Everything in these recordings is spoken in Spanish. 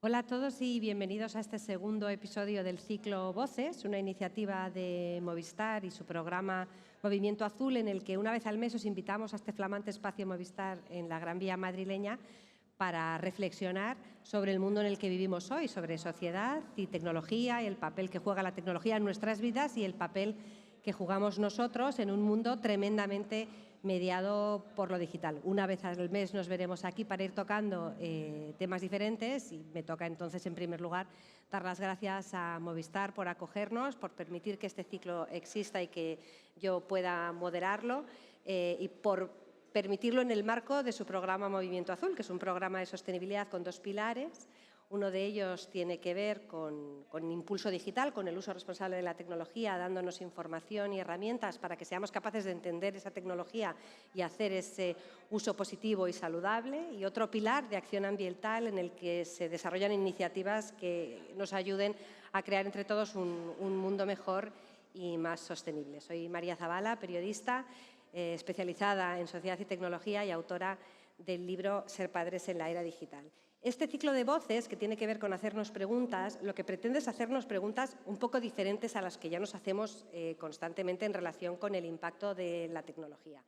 Hola a todos y bienvenidos a este segundo episodio del ciclo Voces, una iniciativa de Movistar y su programa Movimiento Azul, en el que una vez al mes os invitamos a este flamante espacio Movistar en la Gran Vía madrileña para reflexionar sobre el mundo en el que vivimos hoy, sobre sociedad y tecnología, y el papel que juega la tecnología en nuestras vidas y el papel que jugamos nosotros en un mundo tremendamente mediado por lo digital. Una vez al mes nos veremos aquí para ir tocando temas diferentes y me toca entonces, en primer lugar, dar las gracias a Movistar por acogernos, por permitir que este ciclo exista y que yo pueda moderarlo y por permitirlo en el marco de su programa Movimiento Azul, que es un programa de sostenibilidad con dos pilares. Uno de ellos tiene que ver con impulso digital, con el uso responsable de la tecnología, dándonos información y herramientas para que seamos capaces de entender esa tecnología y hacer ese uso positivo y saludable. Y otro pilar de acción ambiental en el que se desarrollan iniciativas que nos ayuden a crear entre todos un mundo mejor y más sostenible. Soy María Zavala, periodista, especializada en sociedad y tecnología y autora del libro Ser padres en la era digital. Este ciclo de voces, que tiene que ver con hacernos preguntas, lo que pretende es hacernos preguntas un poco diferentes a las que ya nos hacemos constantemente en relación con el impacto de la tecnología.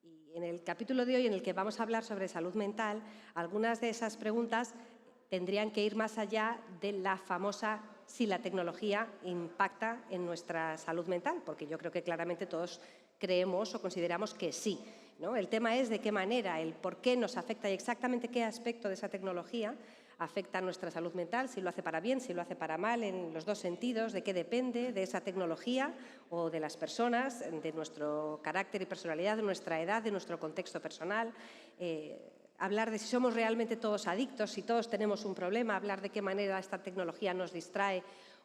Y en el capítulo de hoy, en el que vamos a hablar sobre salud mental, algunas de esas preguntas tendrían que ir más allá de la famosa si la tecnología impacta en nuestra salud mental, porque yo creo que claramente todos creemos o consideramos que sí, ¿no? El tema es de qué manera, el por qué nos afecta y exactamente qué aspecto de esa tecnología afecta a nuestra salud mental, si lo hace para bien, si lo hace para mal, en los dos sentidos, de qué depende de esa tecnología o de las personas, de nuestro carácter y personalidad, de nuestra edad, de nuestro contexto personal. Hablar de si somos realmente todos adictos, si todos tenemos un problema, hablar de qué manera esta tecnología nos distrae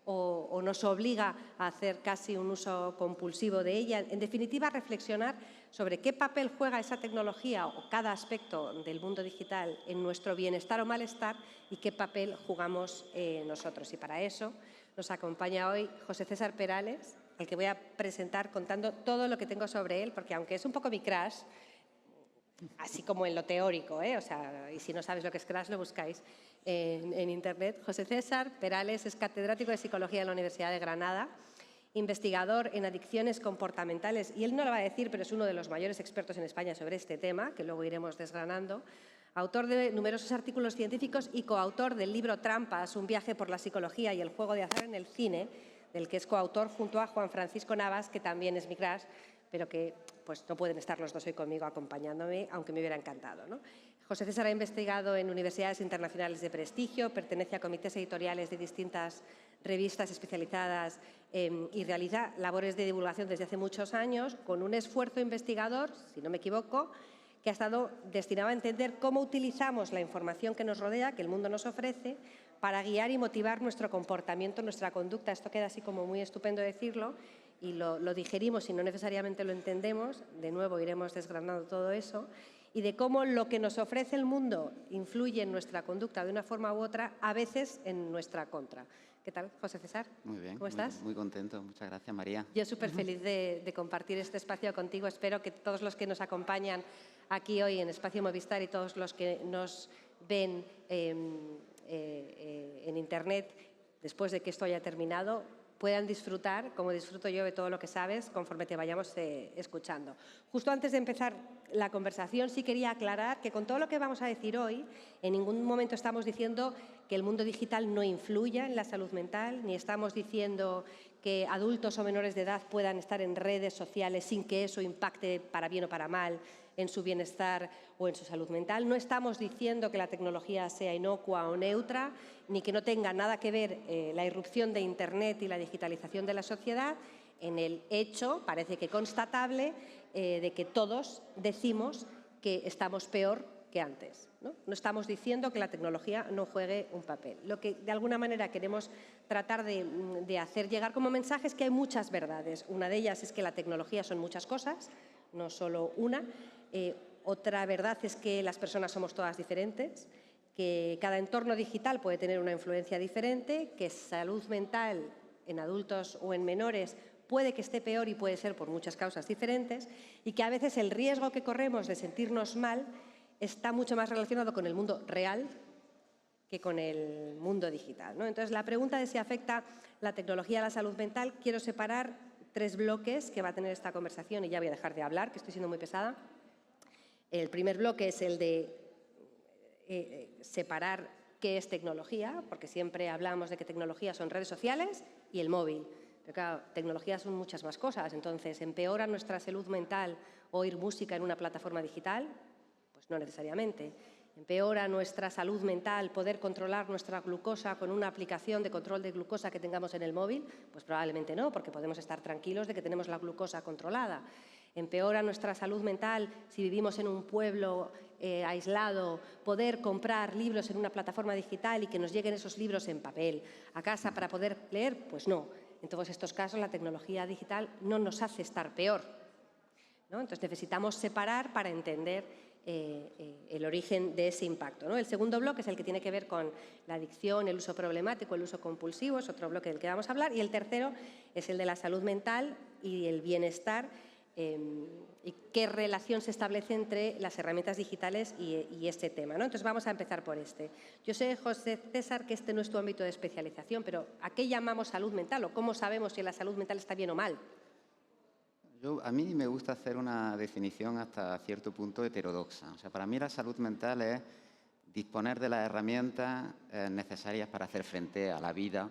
o nos obliga a hacer casi un uso compulsivo de ella. En definitiva, reflexionar sobre qué papel juega esa tecnología o cada aspecto del mundo digital en nuestro bienestar o malestar y qué papel jugamos nosotros. Y para eso nos acompaña hoy José César Perales, al que voy a presentar contando todo lo que tengo sobre él, porque aunque es un poco mi crush, así como en lo teórico, o sea, y si no sabes lo que es crash, lo buscáis en Internet. José César Perales es catedrático de Psicología en la Universidad de Granada, investigador en adicciones comportamentales, y él no lo va a decir, pero es uno de los mayores expertos en España sobre este tema, que luego iremos desgranando, autor de numerosos artículos científicos y coautor del libro Trampas, un viaje por la psicología y el juego de azar en el cine, del que es coautor junto a Juan Francisco Navas, que también es mi crush, pero que pues, no pueden estar los dos hoy conmigo acompañándome, aunque me hubiera encantado, ¿no? José César ha investigado en universidades internacionales de prestigio, pertenece a comités editoriales de distintas revistas especializadas y realiza labores de divulgación desde hace muchos años, con un esfuerzo investigador, si no me equivoco, que ha estado destinado a entender cómo utilizamos la información que nos rodea, que el mundo nos ofrece, para guiar y motivar nuestro comportamiento, nuestra conducta. Esto queda así como muy estupendo decirlo, y lo digerimos y no necesariamente lo entendemos. De nuevo iremos desgranando todo eso, y de cómo lo que nos ofrece el mundo influye en nuestra conducta de una forma u otra, a veces en nuestra contra. ¿Qué tal, José César? Muy bien. ¿Cómo estás? Muy contento. Muchas gracias, María. Yo súper feliz de compartir este espacio contigo. Espero que todos los que nos acompañan aquí hoy en Espacio Movistar y todos los que nos ven en Internet, después de que esto haya terminado, puedan disfrutar, como disfruto yo, de todo lo que sabes, conforme te vayamos escuchando. Justo antes de empezar la conversación, sí quería aclarar que con todo lo que vamos a decir hoy, en ningún momento estamos diciendo que el mundo digital no influya en la salud mental, ni estamos diciendo que adultos o menores de edad puedan estar en redes sociales sin que eso impacte para bien o para mal en su bienestar o en su salud mental. No estamos diciendo que la tecnología sea inocua o neutra, ni que no tenga nada que ver la irrupción de Internet y la digitalización de la sociedad en el hecho, parece que constatable, de que todos decimos que estamos peor que antes, ¿no? No estamos diciendo que la tecnología no juegue un papel. Lo que de alguna manera queremos tratar de hacer llegar como mensaje es que hay muchas verdades. Una de ellas es que la tecnología son muchas cosas, no solo una. Otra verdad es que las personas somos todas diferentes, que cada entorno digital puede tener una influencia diferente, que salud mental en adultos o en menores puede que esté peor y puede ser por muchas causas diferentes, y que a veces el riesgo que corremos de sentirnos mal está mucho más relacionado con el mundo real que con el mundo digital, ¿no? Entonces, la pregunta de si afecta la tecnología a la salud mental, quiero separar 3 bloques que va a tener esta conversación y ya voy a dejar de hablar, que estoy siendo muy pesada. El primer bloque es el de separar qué es tecnología, porque siempre hablamos de que tecnología son redes sociales y el móvil. Pero claro, tecnología son muchas más cosas. Entonces, ¿empeora nuestra salud mental oír música en una plataforma digital? Pues no necesariamente. ¿Empeora nuestra salud mental poder controlar nuestra glucosa con una aplicación de control de glucosa que tengamos en el móvil? Pues probablemente no, porque podemos estar tranquilos de que tenemos la glucosa controlada. ¿Empeora nuestra salud mental si vivimos en un pueblo aislado, poder comprar libros en una plataforma digital y que nos lleguen esos libros en papel a casa para poder leer? Pues no. En todos estos casos, la tecnología digital no nos hace estar peor, ¿no? Entonces, necesitamos separar para entender el origen de ese impacto, ¿no? El segundo bloque es el que tiene que ver con la adicción, el uso problemático, el uso compulsivo, es otro bloque del que vamos a hablar, y el tercero es el de la salud mental y el bienestar, y qué relación se establece entre las herramientas digitales y este tema, ¿no? Entonces, vamos a empezar por este. Yo sé, José César, que este no es tu ámbito de especialización, pero ¿a qué llamamos salud mental o cómo sabemos si la salud mental está bien o mal? A mí me gusta hacer una definición hasta cierto punto heterodoxa. O sea, para mí la salud mental es disponer de las herramientas necesarias para hacer frente a la vida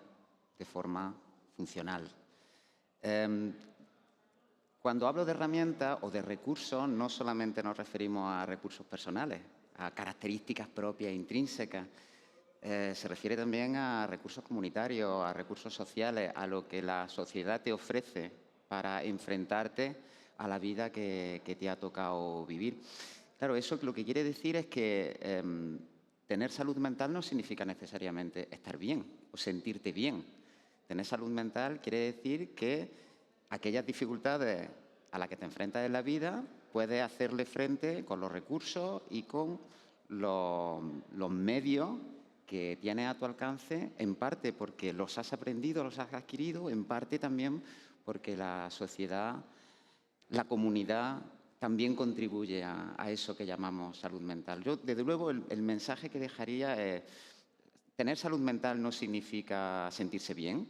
de forma funcional. Cuando hablo de herramientas o de recursos, no solamente nos referimos a recursos personales, a características propias, intrínsecas. Se refiere también a recursos comunitarios, a recursos sociales, a lo que la sociedad te ofrece para enfrentarte a la vida que te ha tocado vivir. Claro, eso lo que quiere decir es que tener salud mental no significa necesariamente estar bien o sentirte bien. Tener salud mental quiere decir que aquellas dificultades a las que te enfrentas en la vida puedes hacerle frente con los recursos y con los medios que tienes a tu alcance, en parte porque los has aprendido, los has adquirido, en parte también porque la sociedad, la comunidad también contribuye a eso que llamamos salud mental. Yo, desde luego, el mensaje que dejaría es: tener salud mental no significa sentirse bien.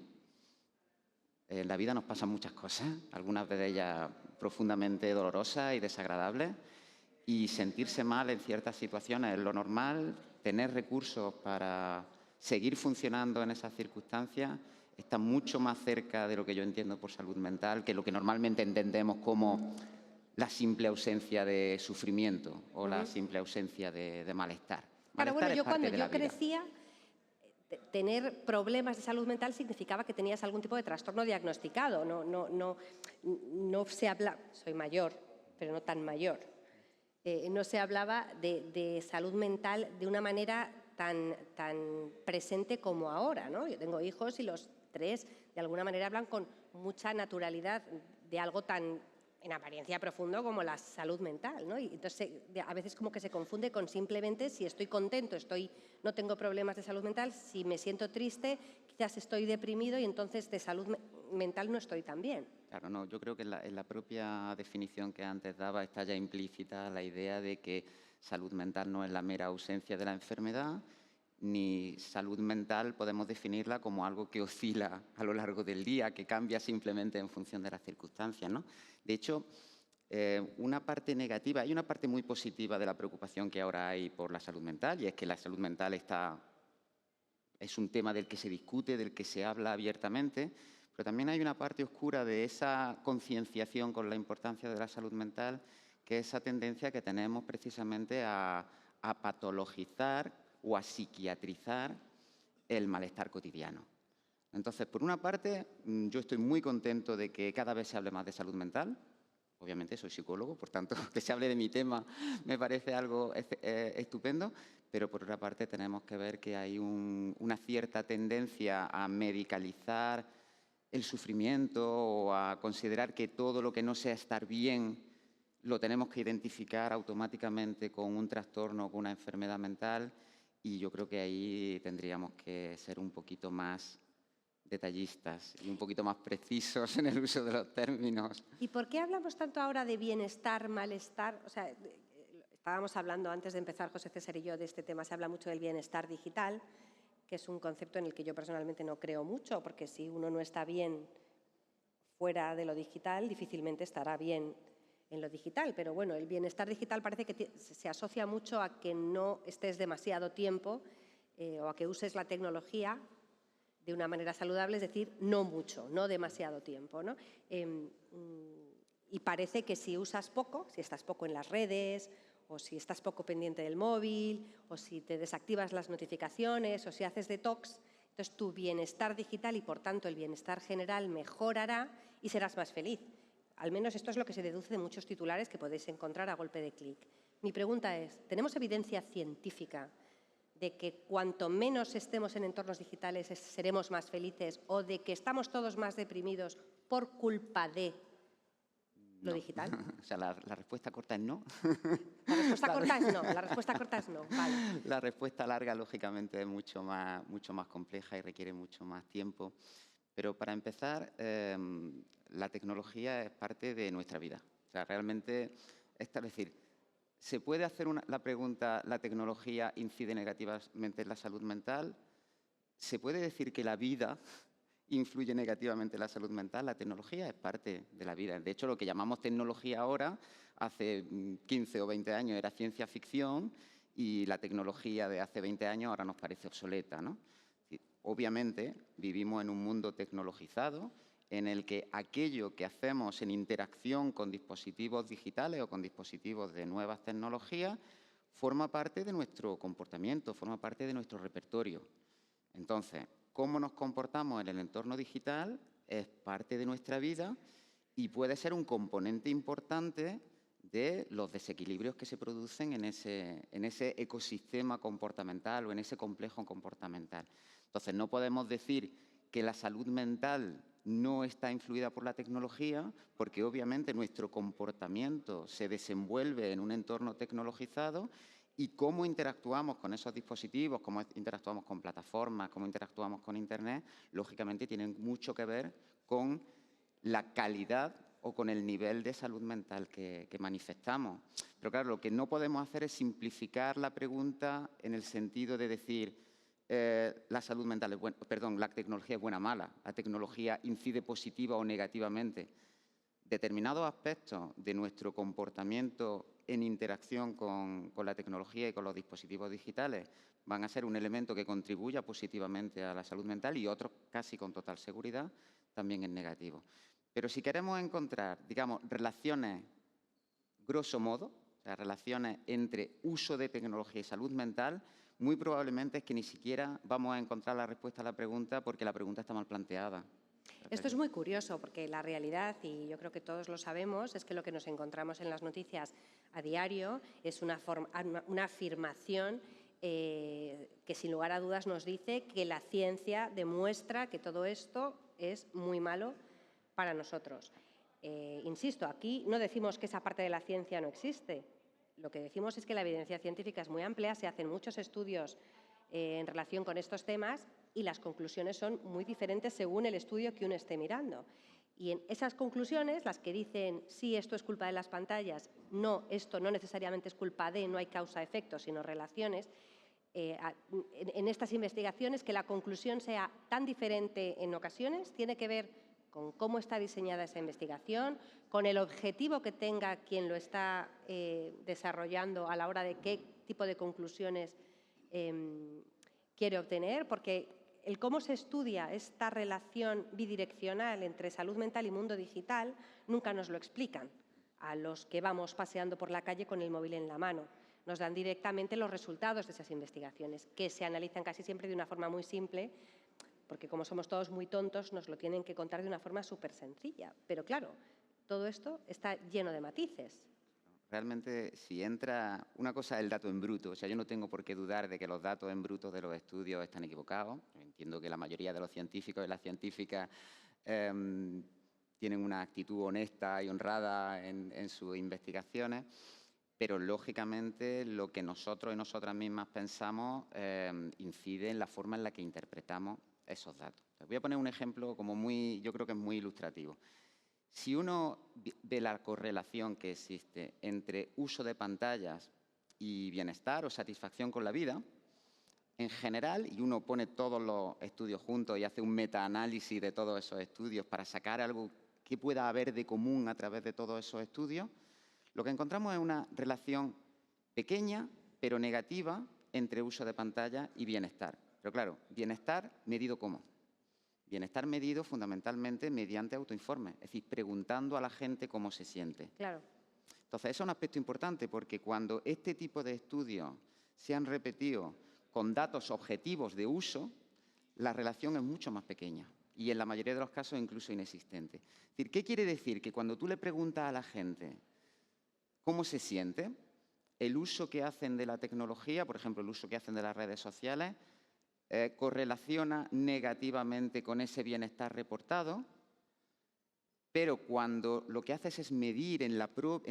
En la vida nos pasan muchas cosas, algunas de ellas profundamente dolorosas y desagradables, y sentirse mal en ciertas situaciones es lo normal. Tener recursos para seguir funcionando en esas circunstancias está mucho más cerca de lo que yo entiendo por salud mental que lo que normalmente entendemos como la simple ausencia de sufrimiento o la simple ausencia de malestar. Claro, bueno, yo cuando yo vida. crecía, tener problemas de salud mental significaba que tenías algún tipo de trastorno diagnosticado. No se habla, soy mayor, pero no tan mayor. No se hablaba de salud mental de una manera tan presente como ahora, ¿no? Yo tengo hijos y los 3 de alguna manera hablan con mucha naturalidad de algo tan en apariencia profundo como la salud mental, ¿no? Y entonces a veces como que se confunde con simplemente si estoy contento, no tengo problemas de salud mental, si me siento triste, quizás estoy deprimido y entonces de salud mental no estoy tan bien. Claro, no, yo creo que en la propia definición que antes daba está ya implícita la idea de que salud mental no es la mera ausencia de la enfermedad, ni salud mental podemos definirla como algo que oscila a lo largo del día, que cambia simplemente en función de las circunstancias, ¿no? De hecho, una parte negativa, hay una parte muy positiva de la preocupación que ahora hay por la salud mental, y es que la salud mental es un tema del que se discute, del que se habla abiertamente, pero también hay una parte oscura de esa concienciación con la importancia de la salud mental, que es esa tendencia que tenemos precisamente a patologizar o a psiquiatrizar el malestar cotidiano. Entonces, por una parte, yo estoy muy contento de que cada vez se hable más de salud mental. Obviamente soy psicólogo, por tanto, que se hable de mi tema me parece algo estupendo, pero por otra parte tenemos que ver que hay una cierta tendencia a medicalizar el sufrimiento o a considerar que todo lo que no sea estar bien lo tenemos que identificar automáticamente con un trastorno o con una enfermedad mental, y yo creo que ahí tendríamos que ser un poquito más detallistas y un poquito más precisos en el uso de los términos. ¿Y por qué hablamos tanto ahora de bienestar, malestar? O sea, Estábamos hablando antes de empezar, José César y yo, de este tema. Se habla mucho del bienestar digital, que es un concepto en el que yo personalmente no creo mucho, porque si uno no está bien fuera de lo digital, difícilmente estará bien en lo digital. Pero bueno, el bienestar digital parece que se asocia mucho a que no estés demasiado tiempo o a que uses la tecnología de una manera saludable, es decir, no mucho, no demasiado tiempo, ¿no? Y parece que si usas poco, si estás poco en las redes, o si estás poco pendiente del móvil, o si te desactivas las notificaciones, o si haces detox, entonces tu bienestar digital y, por tanto, el bienestar general mejorará y serás más feliz. Al menos esto es lo que se deduce de muchos titulares que podéis encontrar a golpe de clic. Mi pregunta es, ¿tenemos evidencia científica de que cuanto menos estemos en entornos digitales seremos más felices, o de que estamos todos más deprimidos por culpa de lo digital? O sea, la respuesta corta es no. La respuesta corta es no. La respuesta corta es no. Vale. La respuesta larga, lógicamente, es mucho más compleja y requiere mucho más tiempo. Pero para empezar, la tecnología es parte de nuestra vida. O sea, realmente, es decir, ¿se puede hacer la pregunta, ¿la tecnología incide negativamente en la salud mental? ¿Se puede decir que la vida influye negativamente en la salud mental? La tecnología es parte de la vida. De hecho, lo que llamamos tecnología ahora, hace 15 o 20 años era ciencia ficción, y la tecnología de hace 20 años ahora nos parece obsoleta, ¿no? Obviamente, vivimos en un mundo tecnologizado en el que aquello que hacemos en interacción con dispositivos digitales o con dispositivos de nuevas tecnologías forma parte de nuestro comportamiento, forma parte de nuestro repertorio. Entonces, cómo nos comportamos en el entorno digital es parte de nuestra vida y puede ser un componente importante de los desequilibrios que se producen en ese ecosistema comportamental o en ese complejo comportamental. Entonces, no podemos decir que la salud mental no está influida por la tecnología, porque obviamente nuestro comportamiento se desenvuelve en un entorno tecnologizado, y cómo interactuamos con esos dispositivos, cómo interactuamos con plataformas, cómo interactuamos con Internet, lógicamente tienen mucho que ver con la calidad o con el nivel de salud mental que manifestamos. Pero claro, lo que no podemos hacer es simplificar la pregunta en el sentido de decir la salud mental es buena, perdón, la tecnología es buena o mala, la tecnología incide positiva o negativamente. Determinados aspectos de nuestro comportamiento en interacción con la tecnología y con los dispositivos digitales van a ser un elemento que contribuya positivamente a la salud mental, y otros, casi con total seguridad, también es negativo. Pero si queremos encontrar, digamos, relaciones, grosso modo, o sea, relaciones entre uso de tecnología y salud mental, muy probablemente es que ni siquiera vamos a encontrar la respuesta a la pregunta, porque la pregunta está mal planteada. Esto es muy curioso, porque la realidad, y yo creo que todos lo sabemos, es que lo que nos encontramos en las noticias a diario es una afirmación que sin lugar a dudas nos dice que la ciencia demuestra que todo esto es muy malo para nosotros. Insisto, aquí no decimos que esa parte de la ciencia no existe. Lo que decimos es que la evidencia científica es muy amplia, se hacen muchos estudios en relación con estos temas, y las conclusiones son muy diferentes según el estudio que uno esté mirando. Y en esas conclusiones, las que dicen sí, esto es culpa de las pantallas, no, esto no necesariamente es culpa de, no hay causa-efecto, sino relaciones, en estas investigaciones, que la conclusión sea tan diferente en ocasiones tiene que ver con cómo está diseñada esa investigación, con el objetivo que tenga quien lo está desarrollando a la hora de qué tipo de conclusiones quiere obtener, porque el cómo se estudia esta relación bidireccional entre salud mental y mundo digital nunca nos lo explican a los que vamos paseando por la calle con el móvil en la mano. Nos dan directamente los resultados de esas investigaciones, que se analizan casi siempre de una forma muy simple, porque como somos todos muy tontos, nos lo tienen que contar de una forma súper sencilla. Pero claro, todo esto está lleno de matices. Realmente, si entra una cosa, el dato en bruto. O sea, yo no tengo por qué dudar de que los datos en bruto de los estudios están equivocados. Entiendo que la mayoría de los científicos y las científicas tienen una actitud honesta y honrada en sus investigaciones, pero lógicamente lo que nosotros y nosotras mismas pensamos incide en la forma en la que interpretamos esos datos. Voy a poner un ejemplo yo creo que es muy ilustrativo. Si uno ve la correlación que existe entre uso de pantallas y bienestar o satisfacción con la vida, en general, y uno pone todos los estudios juntos y hace un metaanálisis de todos esos estudios para sacar algo que pueda haber de común a través de todos esos estudios, lo que encontramos es una relación pequeña, pero negativa, entre uso de pantalla y bienestar. Pero claro, bienestar medido ¿cómo? Bienestar medido fundamentalmente mediante autoinformes, es decir, preguntando a la gente cómo se siente. Claro. Entonces, eso es un aspecto importante porque cuando este tipo de estudios se han repetido con datos objetivos de uso, la relación es mucho más pequeña y en la mayoría de los casos incluso inexistente. Es decir, ¿qué quiere decir? Que cuando tú le preguntas a la gente cómo se siente, el uso que hacen de la tecnología, por ejemplo, el uso que hacen de las redes sociales, correlaciona negativamente con ese bienestar reportado, pero cuando lo que haces es medir en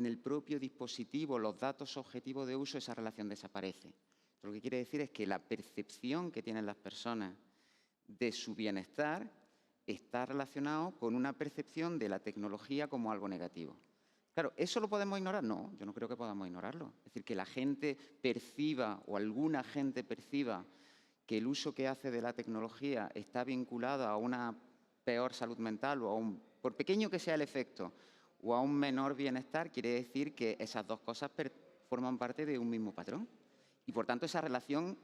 el propio dispositivo los datos objetivos de uso, esa relación desaparece. Lo que quiere decir es que la percepción que tienen las personas de su bienestar está relacionado con una percepción de la tecnología como algo negativo. Claro, ¿eso lo podemos ignorar? No, yo no creo que podamos ignorarlo. Es decir, que la gente perciba o alguna gente perciba que el uso que hace de la tecnología está vinculado a una peor salud mental o por pequeño que sea el efecto, o a un menor bienestar, quiere decir que esas dos cosas forman parte de un mismo patrón. Y por tanto esa relación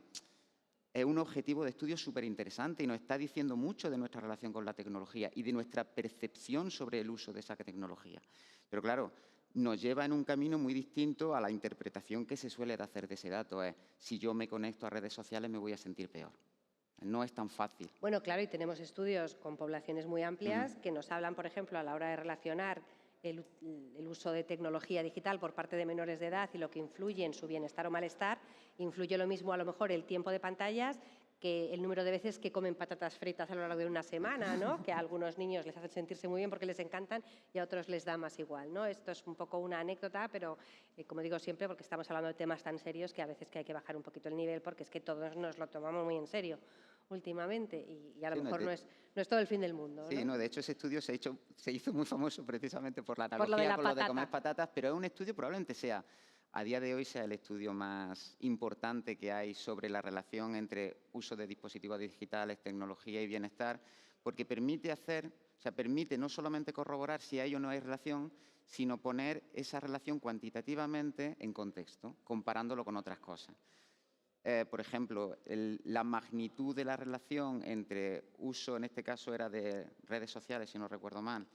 es un objetivo de estudio súper interesante y nos está diciendo mucho de nuestra relación con la tecnología y de nuestra percepción sobre el uso de esa tecnología. Pero claro, nos lleva en un camino muy distinto a la interpretación que se suele hacer de ese dato. Es, si yo me conecto a redes sociales me voy a sentir peor. No es tan fácil. Bueno, claro, y tenemos estudios con poblaciones muy amplias que nos hablan, por ejemplo, a la hora de relacionar el uso de tecnología digital por parte de menores de edad y lo que influye en su bienestar o malestar. Influye lo mismo a lo mejor el tiempo de pantallas que el número de veces que comen patatas fritas a lo largo de una semana, ¿no? Que a algunos niños les hacen sentirse muy bien porque les encantan y a otros les da más igual, ¿no? Esto es un poco una anécdota, pero como digo siempre, porque estamos hablando de temas tan serios que a veces que hay que bajar un poquito el nivel porque es que todos nos lo tomamos muy en serio últimamente y a lo mejor no es todo el fin del mundo, ¿no? Sí, no, de hecho ese estudio se hizo muy famoso precisamente por la Por lo analogía de con lo de comer patatas, pero es un estudio probablemente sea, a día de hoy sea el estudio más importante que hay sobre la relación entre uso de dispositivos digitales, tecnología y bienestar, porque permite permite no solamente corroborar si hay o no hay relación, sino poner esa relación cuantitativamente en contexto, comparándolo con otras cosas. Por ejemplo, la magnitud de la relación entre uso, en este caso era de redes sociales, si no recuerdo mal,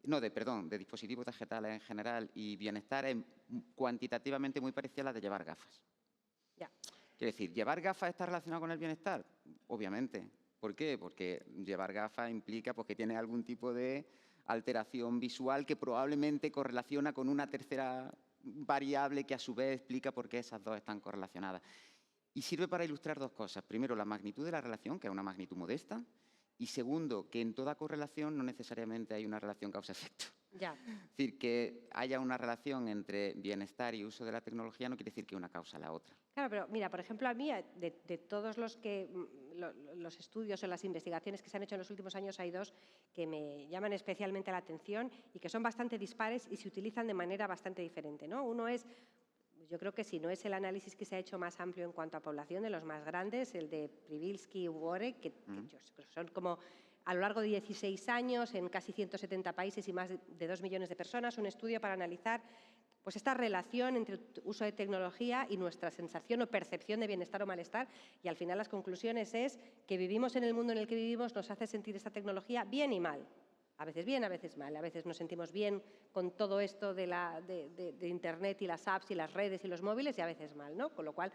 de dispositivos digitales en general y bienestar es cuantitativamente muy parecida a la de llevar gafas. Ya. Quiere decir, ¿llevar gafas está relacionado con el bienestar? Obviamente. ¿Por qué? Porque llevar gafas implica que tienes algún tipo de alteración visual que probablemente correlaciona con una tercera variable que a su vez explica por qué esas dos están correlacionadas. Y sirve para ilustrar dos cosas. Primero, la magnitud de la relación, que es una magnitud modesta. Y segundo, que en toda correlación no necesariamente hay una relación causa-efecto. Ya. Es decir, que haya una relación entre bienestar y uso de la tecnología no quiere decir que una causa la otra. Claro, pero mira, por ejemplo, a mí, de todos los estudios o las investigaciones que se han hecho en los últimos años, hay dos que me llaman especialmente la atención y que son bastante dispares y se utilizan de manera bastante diferente, ¿no? Uno es, yo creo que si no es el análisis que se ha hecho más amplio en cuanto a población, de los más grandes, el de Przybylski y Worek, que son como a lo largo de 16 años, en casi 170 países y más de 2 millones de personas, un estudio para analizar pues esta relación entre el uso de tecnología y nuestra sensación o percepción de bienestar o malestar. Y al final las conclusiones es que vivimos en el mundo en el que vivimos, nos hace sentir esta tecnología bien y mal. A veces bien, a veces mal. A veces nos sentimos bien con todo esto de Internet y las apps y las redes y los móviles y a veces mal, ¿no? Con lo cual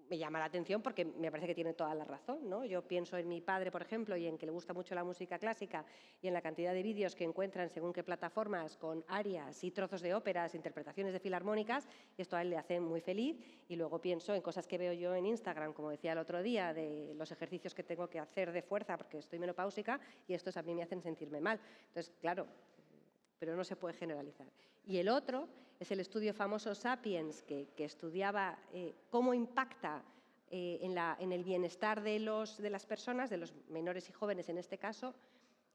me llama la atención porque me parece que tiene toda la razón, ¿no? Yo pienso en mi padre, por ejemplo, y en que le gusta mucho la música clásica y en la cantidad de vídeos que encuentran según qué plataformas con arias y trozos de óperas, interpretaciones de filarmónicas, y esto a él le hace muy feliz. Y luego pienso en cosas que veo yo en Instagram, como decía el otro día, de los ejercicios que tengo que hacer de fuerza porque estoy menopáusica y estos a mí me hacen sentirme mal. Entonces, claro, pero no se puede generalizar. Y el otro es el estudio famoso Sapiens, que estudiaba cómo impacta en el bienestar de las personas, de los menores y jóvenes en este caso,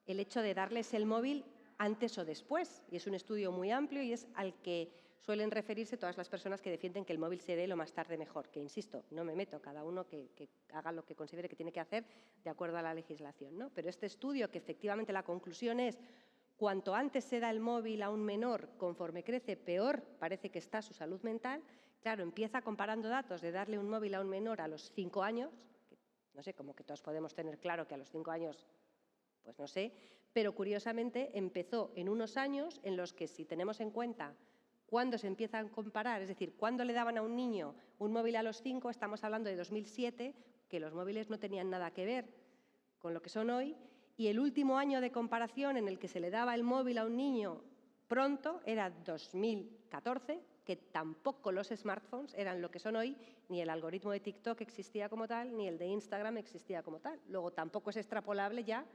el hecho de darles el móvil antes o después. Y es un estudio muy amplio y es al que suelen referirse todas las personas que defienden que el móvil se dé lo más tarde mejor, que insisto, no me meto, cada uno que haga lo que considere que tiene que hacer de acuerdo a la legislación, ¿no? Pero este estudio, que efectivamente la conclusión es cuanto antes se da el móvil a un menor, conforme crece, peor parece que está su salud mental. Claro, empieza comparando datos de darle un móvil a un menor a los 5 años, que, no sé, como que todos podemos tener claro que a los 5 años, pues no sé, pero curiosamente empezó en unos años en los que, si tenemos en cuenta cuándo se empiezan a comparar, es decir, cuándo le daban a un niño un móvil a los 5, estamos hablando de 2007, que los móviles no tenían nada que ver con lo que son hoy, y el último año de comparación en el que se le daba el móvil a un niño pronto era 2014, que tampoco los smartphones eran lo que son hoy, ni el algoritmo de TikTok existía como tal, ni el de Instagram existía como tal. Luego tampoco es extrapolable ya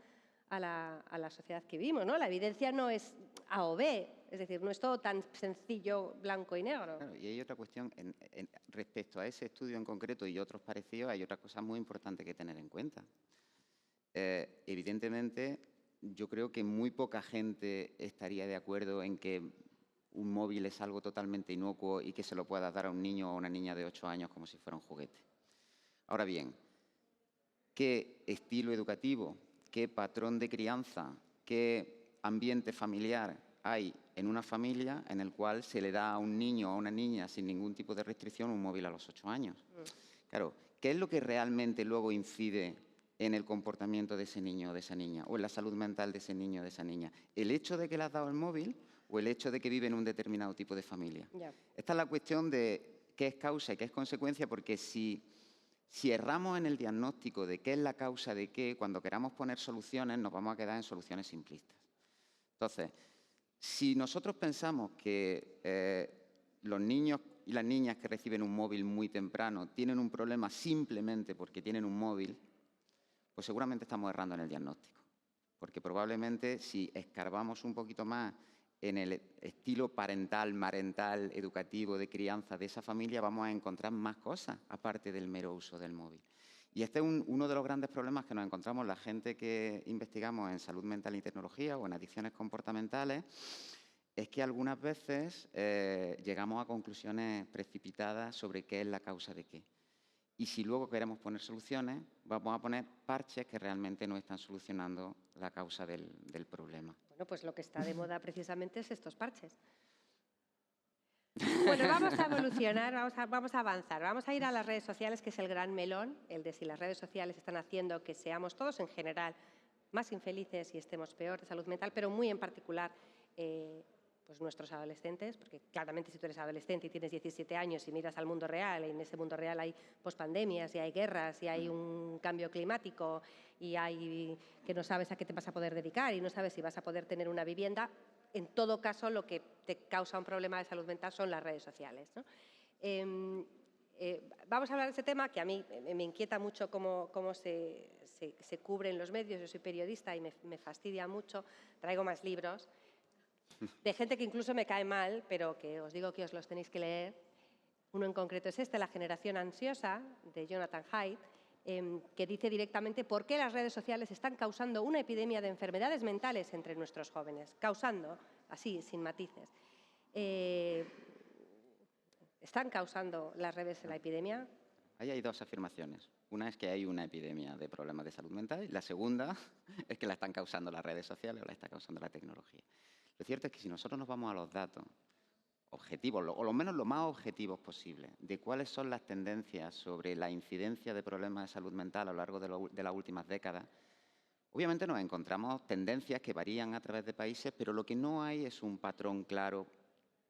a la sociedad que vivimos, ¿no? La evidencia no es A o B, es decir, no es todo tan sencillo blanco y negro. Claro, y hay otra cuestión, respecto a ese estudio en concreto y otros parecidos, hay otra cosa muy importante que tener en cuenta. Evidentemente, yo creo que muy poca gente estaría de acuerdo en que un móvil es algo totalmente inocuo y que se lo pueda dar a un niño o a una niña de 8 años como si fuera un juguete. Ahora bien, ¿qué estilo educativo, qué patrón de crianza, qué ambiente familiar hay en una familia en el cual se le da a un niño o a una niña sin ningún tipo de restricción un móvil a los 8 años? Claro, ¿qué es lo que realmente luego incide en el comportamiento de ese niño o de esa niña, o en la salud mental de ese niño o de esa niña? ¿El hecho de que le has dado el móvil o el hecho de que vive en un determinado tipo de familia? Ya. Esta es la cuestión de qué es causa y qué es consecuencia, porque si erramos en el diagnóstico de qué es la causa de qué, cuando queramos poner soluciones nos vamos a quedar en soluciones simplistas. Entonces, si nosotros pensamos que los niños y las niñas que reciben un móvil muy temprano tienen un problema simplemente porque tienen un móvil, pues seguramente estamos errando en el diagnóstico. Porque probablemente si escarbamos un poquito más en el estilo parental, marental, educativo, de crianza de esa familia, vamos a encontrar más cosas aparte del mero uso del móvil. Y este es uno de los grandes problemas que nos encontramos la gente que investigamos en salud mental y tecnología o en adicciones comportamentales, es que algunas veces llegamos a conclusiones precipitadas sobre qué es la causa de qué. Y si luego queremos poner soluciones, vamos a poner parches que realmente no están solucionando la causa del problema. Bueno, pues lo que está de moda precisamente es estos parches. Bueno, vamos a evolucionar, vamos a avanzar. Vamos a ir a las redes sociales, que es el gran melón, el de si las redes sociales están haciendo que seamos todos en general más infelices y estemos peor de salud mental, pero muy en particular pues nuestros adolescentes, porque claramente si tú eres adolescente y tienes 17 años y miras al mundo real, y en ese mundo real hay pospandemias y hay guerras y hay un cambio climático y hay que no sabes a qué te vas a poder dedicar y no sabes si vas a poder tener una vivienda, en todo caso lo que te causa un problema de salud mental son las redes sociales, ¿no? Vamos a hablar de ese tema que a mí me inquieta mucho cómo se cubre en los medios. Yo soy periodista y me fastidia mucho. Traigo más libros de gente que incluso me cae mal, pero que os digo que os los tenéis que leer. Uno en concreto es este, La generación ansiosa, de Jonathan Haidt, que dice directamente por qué las redes sociales están causando una epidemia de enfermedades mentales entre nuestros jóvenes. Causando, así, sin matices. ¿Están causando las redes la epidemia? Ahí hay dos afirmaciones. Una es que hay una epidemia de problemas de salud mental y la segunda es que la están causando las redes sociales o la está causando la tecnología. Lo cierto es que si nosotros nos vamos a los datos objetivos, o lo menos lo más objetivos posible, de cuáles son las tendencias sobre la incidencia de problemas de salud mental a lo largo de las últimas décadas, obviamente nos encontramos tendencias que varían a través de países, pero lo que no hay es un patrón claro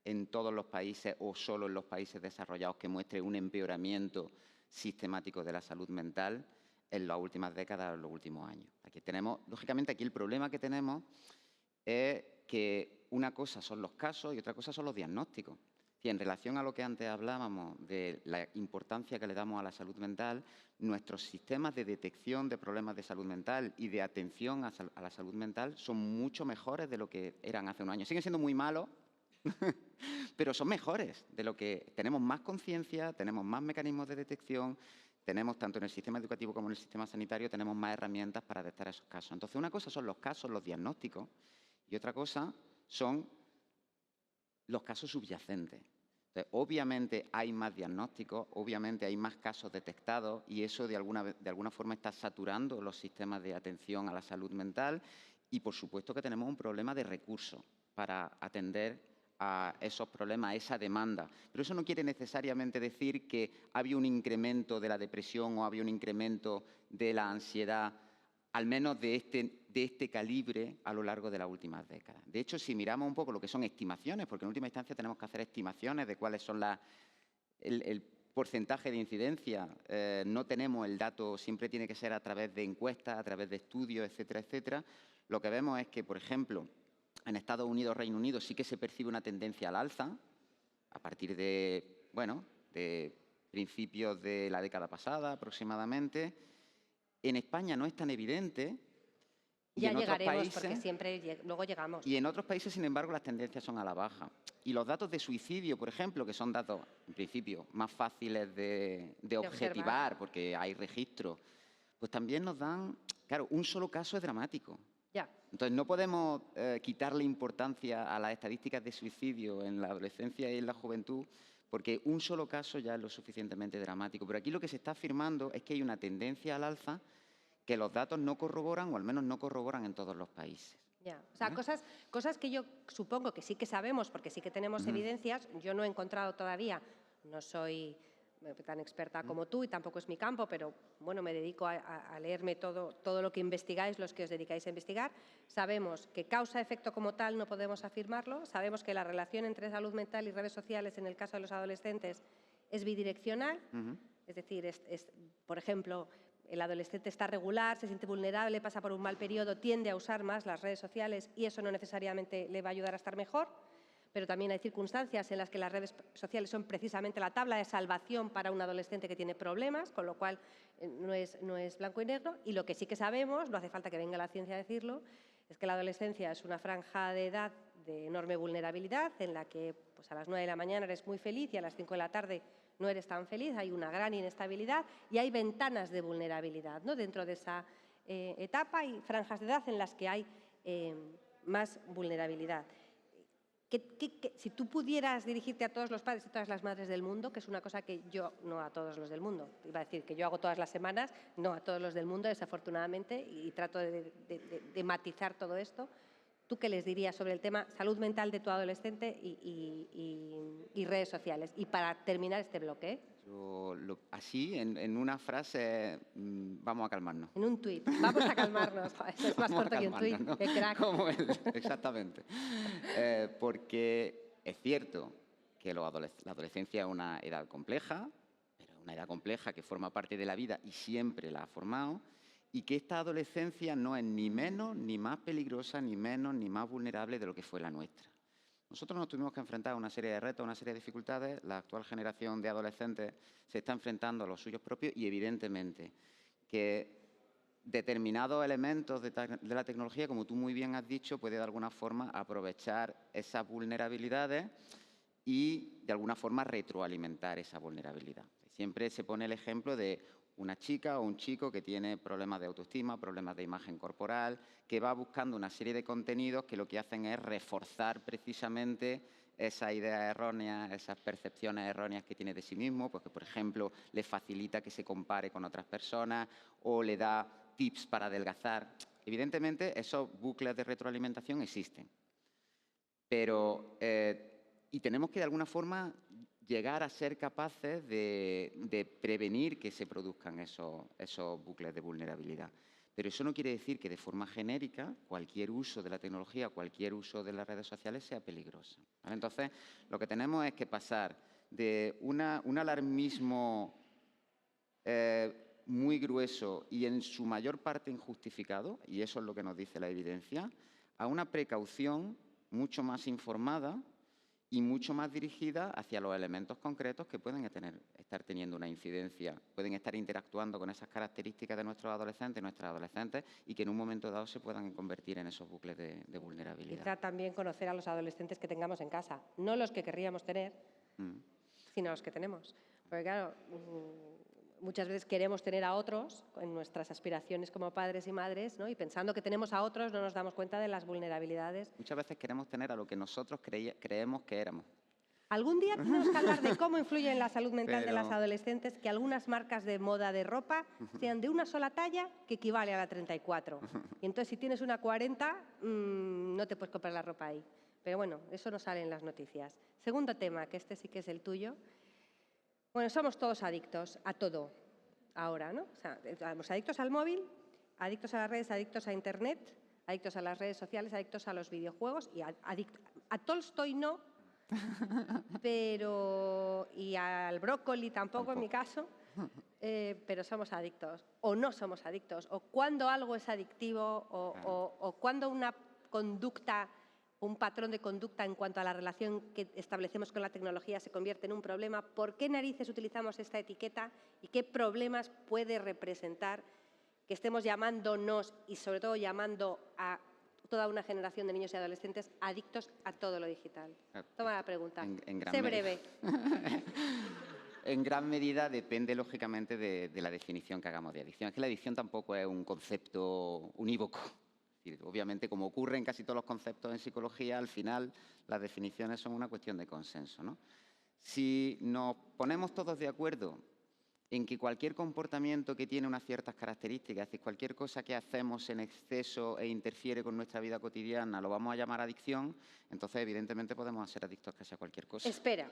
en todos los países o solo en los países desarrollados que muestre un empeoramiento sistemático de la salud mental en las últimas décadas o en los últimos años. Aquí tenemos, lógicamente, aquí el problema que tenemos es que una cosa son los casos y otra cosa son los diagnósticos. Y en relación a lo que antes hablábamos de la importancia que le damos a la salud mental, nuestros sistemas de detección de problemas de salud mental y de atención a la salud mental son mucho mejores de lo que eran hace un año. Siguen siendo muy malos, pero son mejores de lo que tenemos más conciencia, tenemos más mecanismos de detección, tenemos tanto en el sistema educativo como en el sistema sanitario, tenemos más herramientas para detectar esos casos. Entonces, una cosa son los casos, los diagnósticos, y otra cosa son los casos subyacentes. Entonces, obviamente hay más diagnósticos, obviamente hay más casos detectados y eso de alguna forma está saturando los sistemas de atención a la salud mental y, por supuesto, que tenemos un problema de recursos para atender a esos problemas, a esa demanda. Pero eso no quiere necesariamente decir que había un incremento de la depresión o había un incremento de la ansiedad, al menos de este calibre a lo largo de las últimas décadas. De hecho, si miramos un poco lo que son estimaciones, porque en última instancia tenemos que hacer estimaciones de cuáles son el porcentaje de incidencia, no tenemos el dato, siempre tiene que ser a través de encuestas, a través de estudios, etcétera, etcétera. Lo que vemos es que, por ejemplo, en Estados Unidos, Reino Unido, sí que se percibe una tendencia al alza a partir de, bueno, de principios de la década pasada aproximadamente. En España no es tan evidente. Ya llegaremos, porque siempre luego llegamos. Y en otros países, sin embargo, las tendencias son a la baja. Y los datos de suicidio, por ejemplo, que son datos, en principio, más fáciles de objetivar, porque hay registro, pues también nos dan... Claro, un solo caso es dramático. Ya. Entonces, no podemos quitarle importancia a las estadísticas de suicidio en la adolescencia y en la juventud, porque un solo caso ya es lo suficientemente dramático. Pero aquí lo que se está afirmando es que hay una tendencia al alza que los datos no corroboran, o al menos no corroboran en todos los países. Ya. O sea, cosas que yo supongo que sí que sabemos, porque sí que tenemos evidencias. Yo no he encontrado todavía, no soy tan experta como tú y tampoco es mi campo, pero bueno, me dedico a leerme todo lo que investigáis, los que os dedicáis a investigar. Sabemos que causa-efecto como tal no podemos afirmarlo. Sabemos que la relación entre salud mental y redes sociales en el caso de los adolescentes es bidireccional. Es decir, por ejemplo, el adolescente está regular, se siente vulnerable, pasa por un mal periodo, tiende a usar más las redes sociales y eso no necesariamente le va a ayudar a estar mejor. Pero también hay circunstancias en las que las redes sociales son precisamente la tabla de salvación para un adolescente que tiene problemas, con lo cual no es blanco y negro. Y lo que sí que sabemos, no hace falta que venga la ciencia a decirlo, es que la adolescencia es una franja de edad de enorme vulnerabilidad, en la que pues, a las 9 de la mañana eres muy feliz y a las 5 de la tarde no eres tan feliz, hay una gran inestabilidad y hay ventanas de vulnerabilidad, ¿no? Dentro de esa etapa y franjas de edad en las que hay más vulnerabilidad. Si tú pudieras dirigirte a todos los padres y todas las madres del mundo, que es una cosa que yo, no a todos los del mundo, iba a decir que yo hago todas las semanas, no a todos los del mundo, desafortunadamente, y trato de matizar todo esto, ¿tú qué les dirías sobre el tema salud mental de tu adolescente y redes sociales? Y para terminar este bloque. Así, en una frase, vamos a calmarnos. En un tuit, vamos a calmarnos. Eso es más corto que un tuit, ¿no? Qué crack. Exactamente. Porque es cierto que la adolescencia es una edad compleja, pero una edad compleja que forma parte de la vida y siempre la ha formado, y que esta adolescencia no es ni menos, ni más peligrosa, ni menos, ni más vulnerable de lo que fue la nuestra. Nosotros nos tuvimos que enfrentar a una serie de retos, a una serie de dificultades. La actual generación de adolescentes se está enfrentando a los suyos propios y, evidentemente, que determinados elementos de la tecnología, como tú muy bien has dicho, puede de alguna forma aprovechar esas vulnerabilidades y, de alguna forma, retroalimentar esa vulnerabilidad. Siempre se pone el ejemplo de una chica o un chico que tiene problemas de autoestima, problemas de imagen corporal, que va buscando una serie de contenidos que lo que hacen es reforzar precisamente esas ideas erróneas, esas percepciones erróneas que tiene de sí mismo, pues que, por ejemplo, le facilita que se compare con otras personas o le da tips para adelgazar. Evidentemente, esos bucles de retroalimentación existen, pero y tenemos que, de alguna forma, llegar a ser capaces de prevenir que se produzcan esos bucles de vulnerabilidad. Pero eso no quiere decir que de forma genérica cualquier uso de la tecnología, cualquier uso de las redes sociales sea peligroso, ¿vale? Entonces, lo que tenemos es que pasar de un alarmismo muy grueso y en su mayor parte injustificado, y eso es lo que nos dice la evidencia, a una precaución mucho más informada y mucho más dirigida hacia los elementos concretos que pueden estar teniendo una incidencia, pueden estar interactuando con esas características de nuestros adolescentes y nuestras adolescentes y que en un momento dado se puedan convertir en esos bucles de vulnerabilidad. Quizá también conocer a los adolescentes que tengamos en casa, no los que querríamos tener, sino los que tenemos. Porque claro, muchas veces queremos tener a otros en nuestras aspiraciones como padres y madres, ¿no? Y pensando que tenemos a otros no nos damos cuenta de las vulnerabilidades. Muchas veces queremos tener a lo que nosotros creemos que éramos. Algún día tenemos que hablar de cómo influye en la salud mental de las Pero- adolescentes que algunas marcas de moda de ropa sean de una sola talla que equivale a la 34. Y entonces si tienes una 40, no te puedes comprar la ropa ahí. Pero bueno, eso no sale en las noticias. Segundo tema, que este sí que es el tuyo. Bueno, somos todos adictos a todo ahora, ¿no? O sea, estamos adictos al móvil, adictos a las redes, adictos a Internet, adictos a las redes sociales, adictos a los videojuegos y a Tolstoy no, pero y al brócoli tampoco en mi caso, pero somos adictos o no somos adictos, o cuando algo es adictivo o cuando una conducta, un patrón de conducta en cuanto a la relación que establecemos con la tecnología se convierte en un problema. ¿Por qué narices utilizamos esta etiqueta y qué problemas puede representar que estemos llamándonos y sobre todo llamando a toda una generación de niños y adolescentes adictos a todo lo digital? Toma la pregunta. Sé breve. En gran medida depende, lógicamente, de la definición que hagamos de adicción. Es que la adicción tampoco es un concepto unívoco. Es decir, obviamente, como ocurre en casi todos los conceptos en psicología, al final las definiciones son una cuestión de consenso, ¿no? Si nos ponemos todos de acuerdo en que cualquier comportamiento que tiene unas ciertas características, es decir, cualquier cosa que hacemos en exceso e interfiere con nuestra vida cotidiana, lo vamos a llamar adicción, entonces evidentemente podemos ser adictos casi a cualquier cosa. Espera,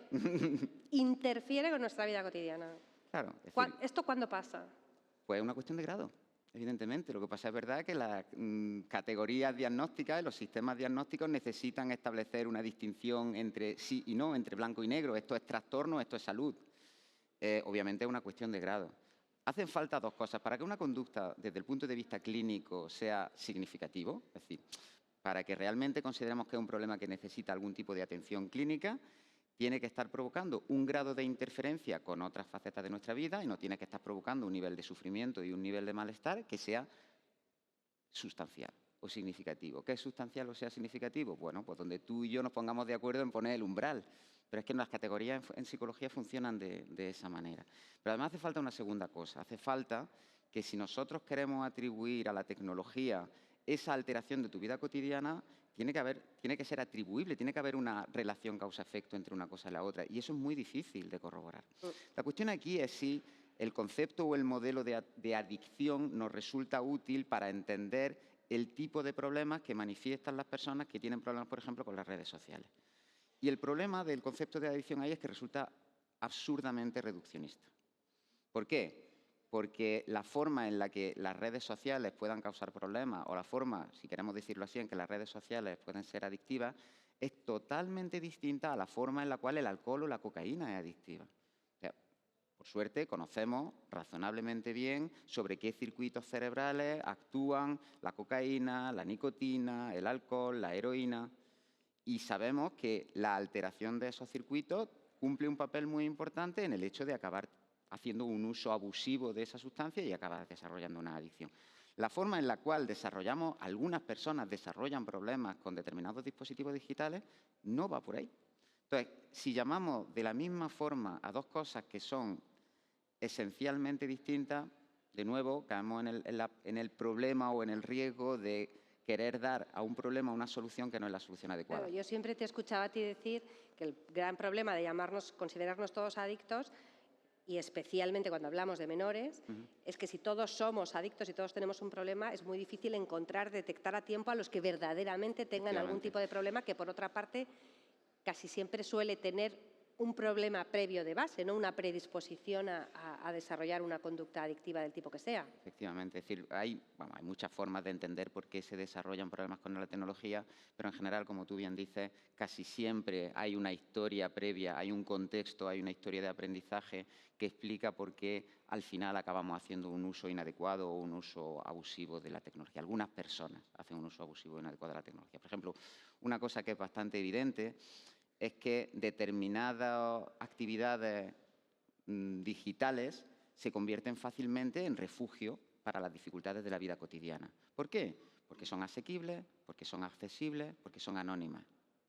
interfiere con nuestra vida cotidiana. Claro, es decir, ¿Esto cuándo pasa? pues es una cuestión de grado, evidentemente. Lo que pasa es verdad que las categorías diagnósticas y los sistemas diagnósticos necesitan establecer una distinción entre sí y no, entre blanco y negro. Esto es trastorno, esto es salud. Obviamente es una cuestión de grado. Hacen falta dos cosas. Para que una conducta, desde el punto de vista clínico, sea significativo, es decir, para que realmente consideremos que es un problema que necesita algún tipo de atención clínica, tiene que estar provocando un grado de interferencia con otras facetas de nuestra vida y no tiene que estar provocando un nivel de sufrimiento y un nivel de malestar que sea sustancial o significativo. ¿Qué es sustancial o sea significativo? Bueno, pues donde tú y yo nos pongamos de acuerdo en poner el umbral. Pero es que las categorías en psicología funcionan de esa manera. Pero además hace falta una segunda cosa. Hace falta que si nosotros queremos atribuir a la tecnología esa alteración de tu vida cotidiana, tiene que ser atribuible, tiene que haber una relación causa-efecto entre una cosa y la otra. Y eso es muy difícil de corroborar. La cuestión aquí es si el concepto o el modelo de adicción nos resulta útil para entender el tipo de problemas que manifiestan las personas que tienen problemas, por ejemplo, con las redes sociales. Y el problema del concepto de adicción ahí es que resulta absurdamente reduccionista. ¿Por qué? Porque la forma en la que las redes sociales puedan causar problemas o la forma, si queremos decirlo así, en que las redes sociales pueden ser adictivas es totalmente distinta a la forma en la cual el alcohol o la cocaína es adictiva. O sea, por suerte, conocemos razonablemente bien sobre qué circuitos cerebrales actúan la cocaína, la nicotina, el alcohol, la heroína. Y sabemos que la alteración de esos circuitos cumple un papel muy importante en el hecho de acabar haciendo un uso abusivo de esa sustancia y acabar desarrollando una adicción. La forma en la cual algunas personas desarrollan problemas con determinados dispositivos digitales no va por ahí. Entonces, si llamamos de la misma forma a dos cosas que son esencialmente distintas, de nuevo caemos en el problema o en el riesgo de querer dar a un problema una solución que no es la solución adecuada. Claro, yo siempre te escuchaba a ti decir que el gran problema de considerarnos todos adictos, y especialmente cuando hablamos de menores, es que si todos somos adictos y todos tenemos un problema, es muy difícil detectar a tiempo a los que verdaderamente tengan algún tipo de problema, que por otra parte casi siempre suele tener un problema previo de base, no una predisposición a desarrollar una conducta adictiva del tipo que sea. Efectivamente, es decir, hay muchas formas de entender por qué se desarrollan problemas con la tecnología, pero en general, como tú bien dices, casi siempre hay una historia previa, hay un contexto, hay una historia de aprendizaje que explica por qué al final acabamos haciendo un uso inadecuado o un uso abusivo de la tecnología. Algunas personas hacen un uso abusivo e inadecuado de la tecnología. Por ejemplo, una cosa que es bastante evidente es que determinadas actividades digitales se convierten fácilmente en refugio para las dificultades de la vida cotidiana. ¿Por qué? Porque son asequibles, porque son accesibles, porque son anónimas.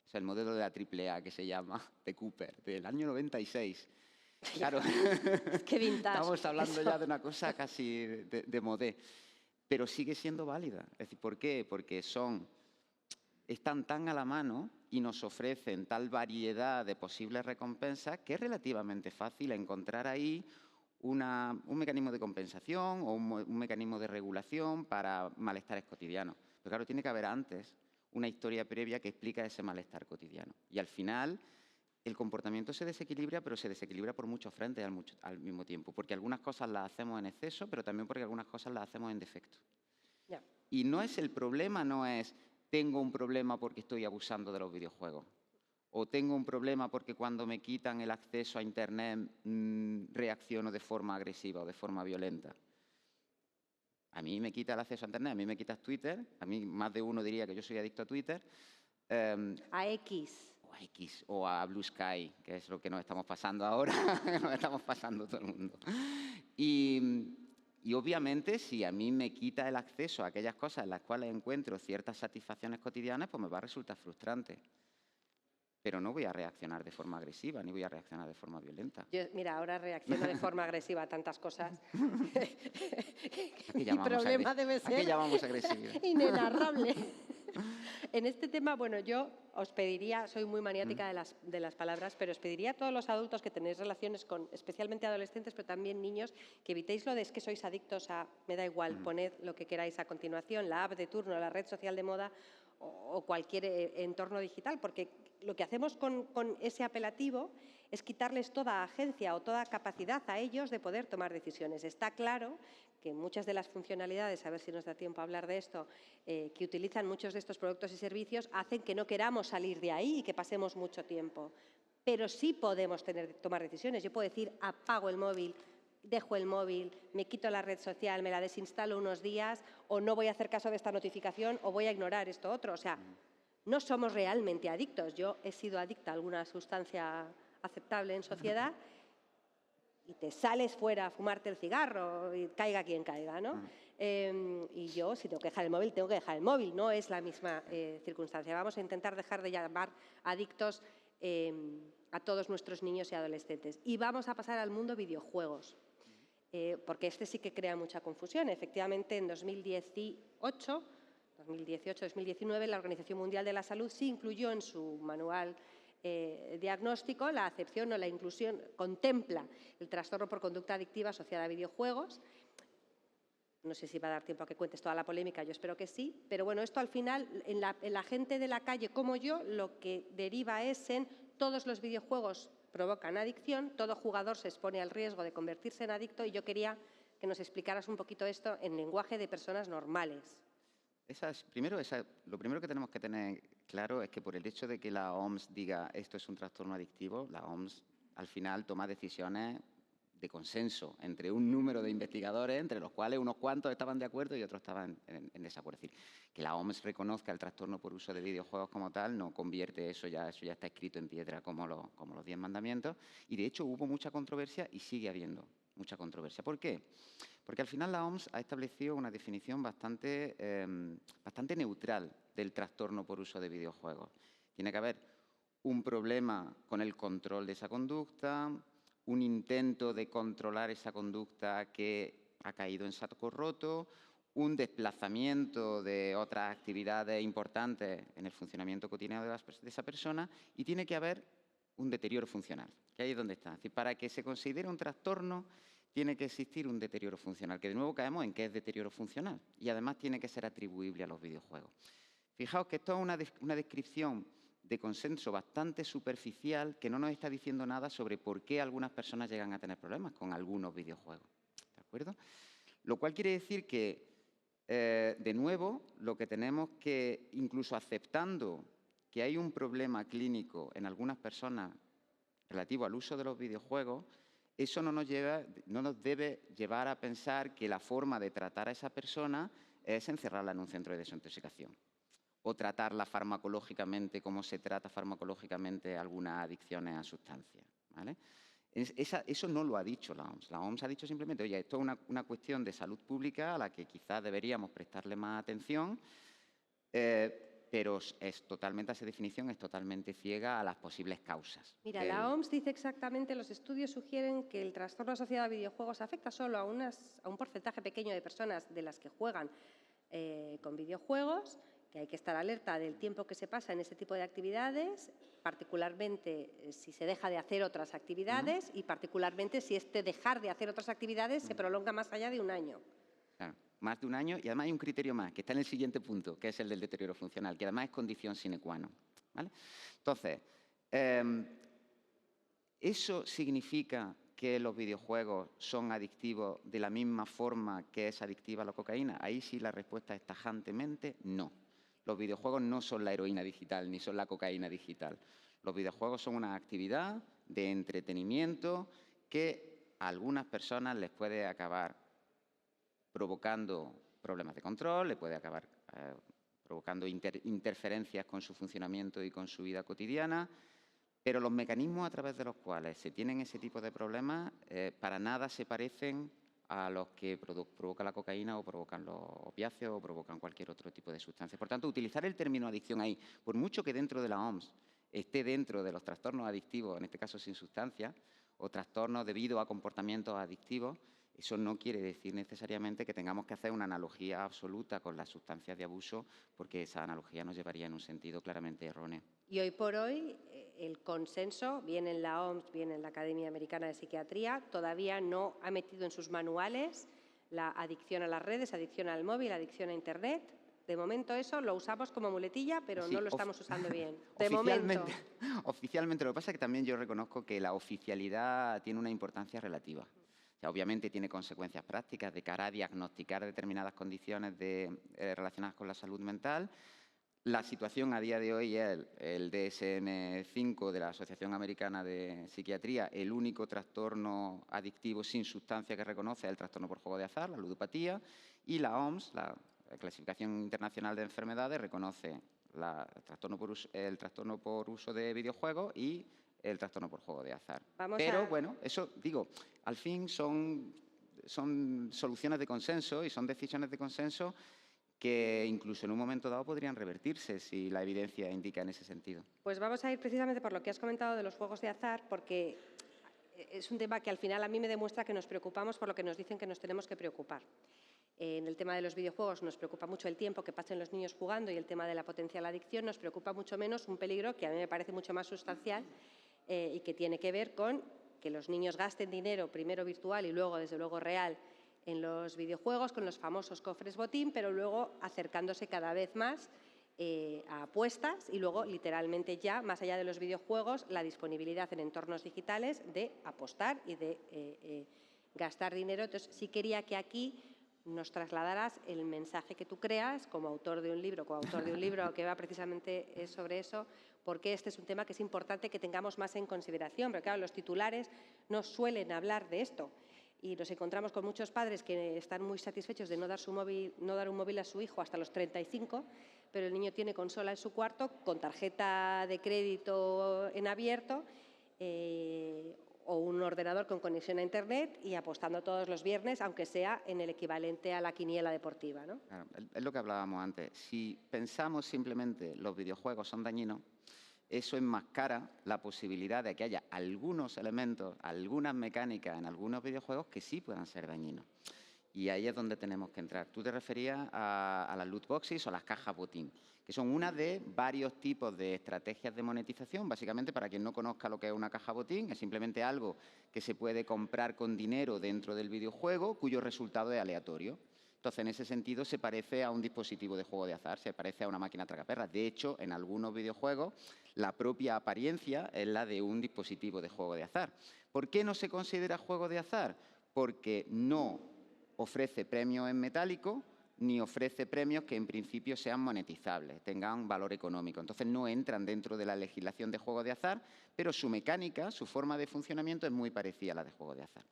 Es el modelo de la AAA que se llama, de Cooper, del año 96. Claro, Qué vintage. estamos hablando eso. ya de una cosa casi de modé, pero sigue siendo válida. Es decir, ¿por qué? Porque están tan a la mano y nos ofrecen tal variedad de posibles recompensas que es relativamente fácil encontrar ahí un mecanismo de compensación o un mecanismo de regulación para malestares cotidianos. Pero claro, tiene que haber antes una historia previa que explica ese malestar cotidiano. Y al final el comportamiento se desequilibra, pero se desequilibra por muchos frentes al mismo tiempo. Porque algunas cosas las hacemos en exceso, pero también porque algunas cosas las hacemos en defecto. Ya. Y no es el problema, no es tengo un problema porque estoy abusando de los videojuegos. O tengo un problema porque cuando me quitan el acceso a Internet reacciono de forma agresiva o de forma violenta. A mí me quita el acceso a Internet, a mí me quitas Twitter, a mí más de uno diría que yo soy adicto a Twitter. A X. O a X, o a Blue Sky, que es lo que nos estamos pasando ahora, nos estamos pasando todo el mundo. Y obviamente, si a mí me quita el acceso a aquellas cosas en las cuales encuentro ciertas satisfacciones cotidianas, pues me va a resultar frustrante. Pero no voy a reaccionar de forma agresiva, ni voy a reaccionar de forma violenta. Yo, mira, ahora reacciono de forma agresiva a tantas cosas. Mi llamamos problema debe ¿A qué ser llamamos agresividad? inenarrable. En este tema, bueno, yo os pediría, soy muy maniática de las palabras, pero os pediría a todos los adultos que tenéis relaciones con, especialmente adolescentes, pero también niños, que evitéis lo de es que sois adictos a, me da igual, poned lo que queráis a continuación, la app de turno, la red social de moda o cualquier entorno digital, porque lo que hacemos con ese apelativo es quitarles toda agencia o toda capacidad a ellos de poder tomar decisiones. Está claro que muchas de las funcionalidades, a ver si nos da tiempo a hablar de esto, que utilizan muchos de estos productos y servicios, hacen que no queramos salir de ahí y que pasemos mucho tiempo. Pero sí podemos tomar decisiones. Yo puedo decir, apago el móvil, dejo el móvil, me quito la red social, me la desinstalo unos días, o no voy a hacer caso de esta notificación, o voy a ignorar esto otro. O sea, no somos realmente adictos. Yo he sido adicta a alguna sustancia aceptable en sociedad y te sales fuera a fumarte el cigarro y caiga quien caiga, ¿no? Y yo, si tengo que dejar el móvil, tengo que dejar el móvil. No es la misma circunstancia. Vamos a intentar dejar de llamar adictos a todos nuestros niños y adolescentes. Y vamos a pasar al mundo videojuegos, porque este sí que crea mucha confusión. Efectivamente, en 2018-2019, la Organización Mundial de la Salud sí incluyó en su manual diagnóstico la acepción o la inclusión, contempla el trastorno por conducta adictiva asociada a videojuegos. No sé si va a dar tiempo a que cuentes toda la polémica, yo espero que sí, pero bueno, esto al final, en la gente de la calle como yo, lo que deriva es en todos los videojuegos provocan adicción, todo jugador se expone al riesgo de convertirse en adicto y yo quería que nos explicaras un poquito esto en lenguaje de personas normales. Lo primero que tenemos que tener claro es que por el hecho de que la OMS diga esto es un trastorno adictivo, la OMS al final toma decisiones de consenso entre un número de investigadores, entre los cuales unos cuantos estaban de acuerdo y otros estaban en desacuerdo. Es decir, que la OMS reconozca el trastorno por uso de videojuegos como tal no convierte eso ya está escrito en piedra como los 10 mandamientos. Y de hecho hubo mucha controversia y sigue habiendo mucha controversia. ¿Por qué? Porque al final la OMS ha establecido una definición bastante neutral del trastorno por uso de videojuegos. Tiene que haber un problema con el control de esa conducta, un intento de controlar esa conducta que ha caído en saco roto, un desplazamiento de otras actividades importantes en el funcionamiento cotidiano de esa persona y tiene que haber un deterioro funcional, que ahí es donde está. Es decir, para que se considere un trastorno tiene que existir un deterioro funcional, que de nuevo caemos en qué es deterioro funcional y además tiene que ser atribuible a los videojuegos. Fijaos que esto es una descripción de consenso bastante superficial que no nos está diciendo nada sobre por qué algunas personas llegan a tener problemas con algunos videojuegos. ¿De acuerdo? Lo cual quiere decir que, de nuevo, lo que tenemos que, incluso aceptando que hay un problema clínico en algunas personas relativo al uso de los videojuegos, eso no nos debe llevar a pensar que la forma de tratar a esa persona es encerrarla en un centro de desintoxicación o tratarla farmacológicamente como se trata farmacológicamente algunas adicciones a sustancias, ¿vale? Eso no lo ha dicho la OMS. La OMS ha dicho simplemente, oye, esto es una cuestión de salud pública a la que quizás deberíamos prestarle más atención, pero esa definición es totalmente ciega a las posibles causas. Mira, la OMS dice exactamente, los estudios sugieren que el trastorno asociado a videojuegos afecta solo a un porcentaje pequeño de personas de las que juegan con videojuegos, que hay que estar alerta del tiempo que se pasa en ese tipo de actividades, particularmente si se deja de hacer otras actividades y particularmente si este dejar de hacer otras actividades se prolonga más allá de un año. Claro, más de un año, y además hay un criterio más, que está en el siguiente punto, que es el del deterioro funcional, que además es condición sine qua non, ¿vale? Entonces, ¿eso significa que los videojuegos son adictivos de la misma forma que es adictiva la cocaína? Ahí sí la respuesta es tajantemente no. Los videojuegos no son la heroína digital ni son la cocaína digital. Los videojuegos son una actividad de entretenimiento que a algunas personas les puede acabar provocando problemas de control, le puede acabar provocando interferencias con su funcionamiento y con su vida cotidiana, pero los mecanismos a través de los cuales se tienen ese tipo de problemas para nada se parecen a los que provoca la cocaína o provocan los opiáceos o provocan cualquier otro tipo de sustancia. Por tanto, utilizar el término adicción ahí, por mucho que dentro de la OMS esté dentro de los trastornos adictivos, en este caso sin sustancia, o trastornos debido a comportamientos adictivos, eso no quiere decir necesariamente que tengamos que hacer una analogía absoluta con las sustancias de abuso, porque esa analogía nos llevaría en un sentido claramente erróneo. Y hoy por hoy el consenso, bien en la OMS, bien en la Academia Americana de Psiquiatría, todavía no ha metido en sus manuales la adicción a las redes, adicción al móvil, adicción a Internet. De momento eso lo usamos como muletilla, pero Sí, no lo estamos usando bien. De momento. Oficialmente, lo que pasa es que también yo reconozco que la oficialidad tiene una importancia relativa. O sea, obviamente tiene consecuencias prácticas de cara a diagnosticar determinadas condiciones relacionadas con la salud mental. La situación a día de hoy es el DSM-5 de la Asociación Americana de Psiquiatría, el único trastorno adictivo sin sustancia que reconoce es el trastorno por juego de azar, la ludopatía, y la OMS, la Clasificación Internacional de Enfermedades, reconoce el trastorno por uso de videojuegos y el trastorno por juego de azar. Pero, bueno, eso, digo, al fin son soluciones de consenso y son decisiones de consenso que incluso en un momento dado podrían revertirse si la evidencia indica en ese sentido. Pues vamos a ir precisamente por lo que has comentado de los juegos de azar, porque es un tema que al final a mí me demuestra que nos preocupamos por lo que nos dicen que nos tenemos que preocupar. En el tema de los videojuegos nos preocupa mucho el tiempo que pasen los niños jugando y el tema de la potencial adicción nos preocupa mucho menos un peligro que a mí me parece mucho más sustancial y que tiene que ver con que los niños gasten dinero, primero virtual y luego, desde luego, real, en los videojuegos, con los famosos cofres botín, pero luego acercándose cada vez más a apuestas y luego, literalmente ya, más allá de los videojuegos, la disponibilidad en entornos digitales de apostar y de gastar dinero. Entonces, sí quería que aquí nos trasladaras el mensaje que tú creas como autor de un libro, que va precisamente sobre eso, porque este es un tema que es importante que tengamos más en consideración, porque claro, los titulares no suelen hablar de esto. Y nos encontramos con muchos padres que están muy satisfechos de no dar un móvil a su hijo hasta los 35, pero el niño tiene consola en su cuarto con tarjeta de crédito en abierto o un ordenador con conexión a Internet y apostando todos los viernes, aunque sea en el equivalente a la quiniela deportiva, ¿no? Claro, es lo que hablábamos antes. Si pensamos simplemente los videojuegos son dañinos, eso enmascara la posibilidad de que haya algunos elementos, algunas mecánicas en algunos videojuegos que sí puedan ser dañinos. Y ahí es donde tenemos que entrar. Tú te referías a las loot boxes o las cajas botín, que son una de varios tipos de estrategias de monetización. Básicamente, para quien no conozca lo que es una caja botín, es simplemente algo que se puede comprar con dinero dentro del videojuego, cuyo resultado es aleatorio. Entonces, en ese sentido, se parece a un dispositivo de juego de azar, se parece a una máquina tragaperras. De hecho, en algunos videojuegos, la propia apariencia es la de un dispositivo de juego de azar. ¿Por qué no se considera juego de azar? Porque no ofrece premios en metálico ni ofrece premios que en principio sean monetizables, tengan valor económico. Entonces no entran dentro de la legislación de juego de azar, pero su mecánica, su forma de funcionamiento es muy parecida a la de juego de azar.